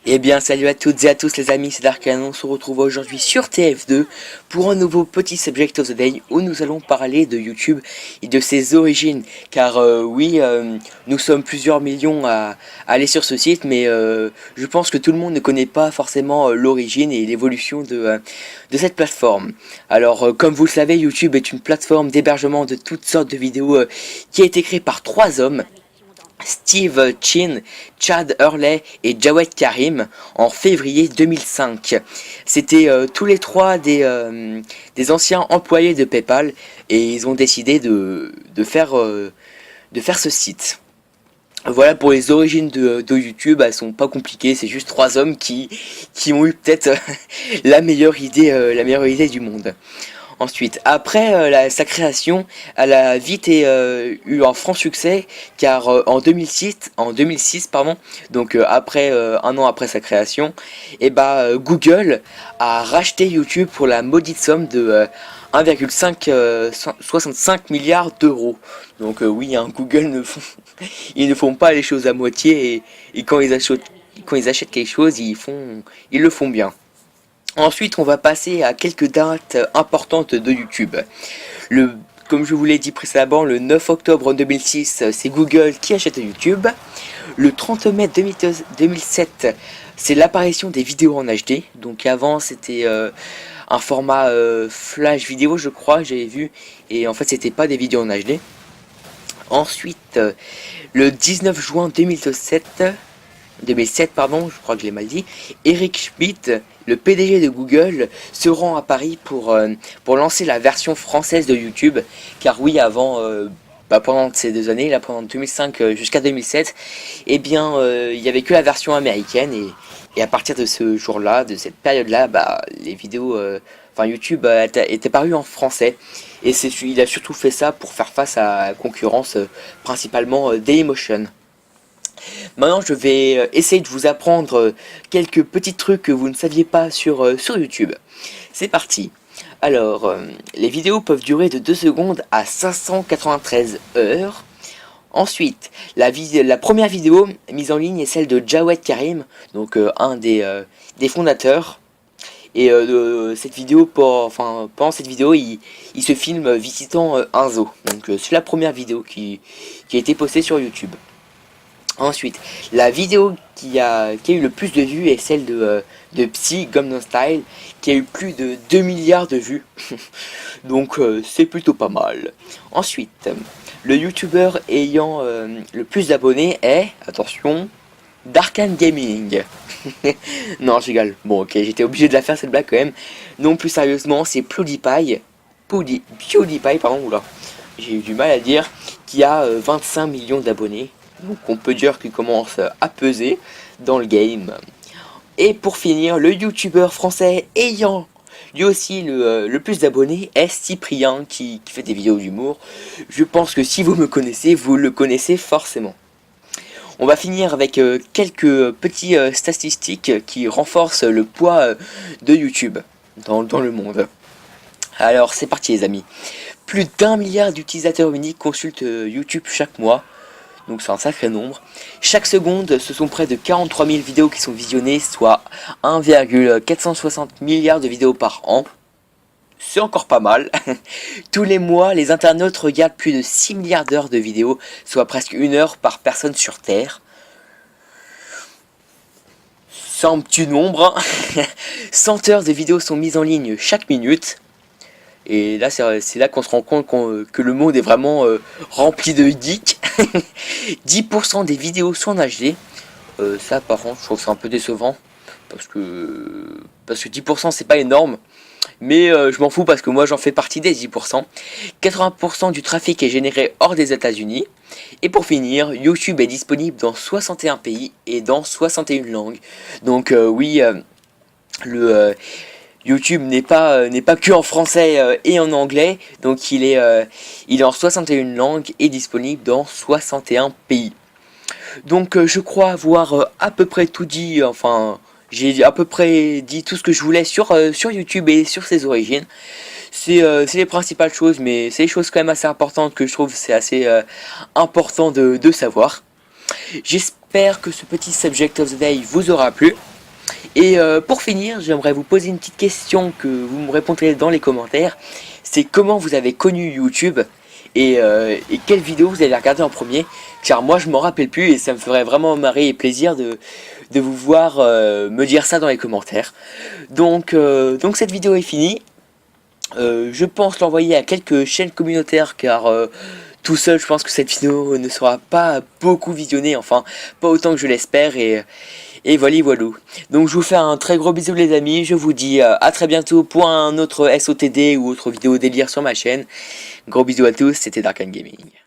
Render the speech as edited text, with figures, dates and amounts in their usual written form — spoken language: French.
Eh bien salut à toutes et à tous les amis, c'est Darkanon, on se retrouve aujourd'hui sur TF2 pour un nouveau petit Subject of the Day où nous allons parler de YouTube et de ses origines. Car nous sommes plusieurs millions à aller sur ce site, mais je pense que tout le monde ne connaît pas forcément l'origine et l'évolution de cette plateforme. Alors comme vous le savez, YouTube est une plateforme d'hébergement de toutes sortes de vidéos qui a été créée par 3 hommes. Steve Chin, Chad Hurley et Jawed Karim en février 2005. C'était tous les trois des anciens employés de PayPal et ils ont décidé de faire ce site. Voilà pour les origines de YouTube, elles sont pas compliquées, c'est juste 3 hommes qui ont eu peut-être la meilleure idée du monde. Ensuite, après sa création, elle a vite eu un franc succès car en 2006 pardon, donc après un an après sa création, Google a racheté YouTube pour la maudite somme de 1,65 milliard d'euros. Donc oui, hein, Google ils ne font pas les choses à moitié et quand ils achètent quelque chose, ils le font bien. Ensuite, on va passer à quelques dates importantes de YouTube. Comme je vous l'ai dit précédemment, le 9 octobre 2006, c'est Google qui achète YouTube. Le 30 mai 2007, c'est l'apparition des vidéos en HD. Donc avant, c'était un format flash vidéo, je crois, j'avais vu. Et en fait, c'était pas des vidéos en HD. Ensuite, le 19 juin 2007, pardon, je crois que je l'ai mal dit, Eric Schmidt, le PDG de Google, se rend à Paris pour lancer la version française de YouTube. Car oui, avant, pendant ces 2 années, là, pendant 2005 jusqu'à 2007, il n'y avait que la version américaine. Et à partir de ce jour-là, de cette période-là, les vidéos, YouTube était paru en français. Et il a surtout fait ça pour faire face à la concurrence, principalement Dailymotion. Maintenant, je vais essayer de vous apprendre quelques petits trucs que vous ne saviez pas sur YouTube. C'est parti. Alors, les vidéos peuvent durer de 2 secondes à 593 heures. Ensuite, la première vidéo mise en ligne est celle de Jawed Karim, donc un des fondateurs. Et cette vidéo, pendant cette vidéo, il se filme visitant un zoo. Donc c'est la première vidéo qui a été postée sur YouTube. Ensuite, la vidéo qui a eu le plus de vues est celle de Psy Gangnam Style, qui a eu plus de 2 milliards de vues. Donc c'est plutôt pas mal. Ensuite, le youtubeur ayant le plus d'abonnés est, attention, Darkan Gaming. Non, je rigole. Bon, ok, j'étais obligé de la faire cette blague quand même. Non, plus sérieusement, c'est PewDiePie, pardon, oula, j'ai eu du mal à dire, qui a 25 millions d'abonnés. Donc on peut dire qu'il commence à peser dans le game. Et pour finir, le youtubeur français ayant lui aussi le plus d'abonnés est Cyprien qui fait des vidéos d'humour. Je pense que si vous me connaissez, vous le connaissez forcément. On va finir avec quelques petits statistiques qui renforcent le poids de YouTube dans le monde. Alors c'est parti les amis. Plus d'1 milliard d'utilisateurs uniques consultent YouTube chaque mois. Donc c'est un sacré nombre. Chaque seconde, ce sont près de 43 000 vidéos qui sont visionnées, soit 1,460 milliards de vidéos par an. C'est encore pas mal. Tous les mois, les internautes regardent plus de 6 milliards d'heures de vidéos, soit presque 1 heure par personne sur Terre. C'est un petit nombre. 100 heures de vidéos sont mises en ligne chaque minute. Et là, c'est là qu'on se rend compte que le monde est vraiment rempli de geeks. 10% des vidéos sont en HD. Ça, par contre, je trouve que c'est un peu décevant. Parce que 10% c'est pas énorme. Mais je m'en fous parce que moi j'en fais partie des 10%. 80% du trafic est généré hors des États-Unis. Et pour finir, YouTube est disponible dans 61 pays et dans 61 langues. Donc YouTube n'est pas que en français et en anglais, donc il est en 61 langues et disponible dans 61 pays. Donc je crois avoir à peu près tout dit, j'ai à peu près dit tout ce que je voulais sur YouTube et sur ses origines. C'est les principales choses, mais c'est des choses quand même assez importantes que je trouve c'est assez important de savoir. J'espère que ce petit Subject of the Day vous aura plu. Et pour finir, j'aimerais vous poser une petite question que vous me répondrez dans les commentaires. C'est comment vous avez connu YouTube et quelle vidéo vous allez regarder en premier. Car moi je m'en rappelle plus et ça me ferait vraiment marrer et plaisir de vous voir me dire ça dans les commentaires. Donc cette vidéo est finie. Je pense l'envoyer à quelques chaînes communautaires car tout seul je pense que cette vidéo ne sera pas beaucoup visionnée, enfin pas autant que je l'espère et voilà voilà. Donc je vous fais un très gros bisou les amis, je vous dis à très bientôt pour un autre SOTD ou autre vidéo délire sur ma chaîne. Gros bisous à tous, c'était Darkan Gaming.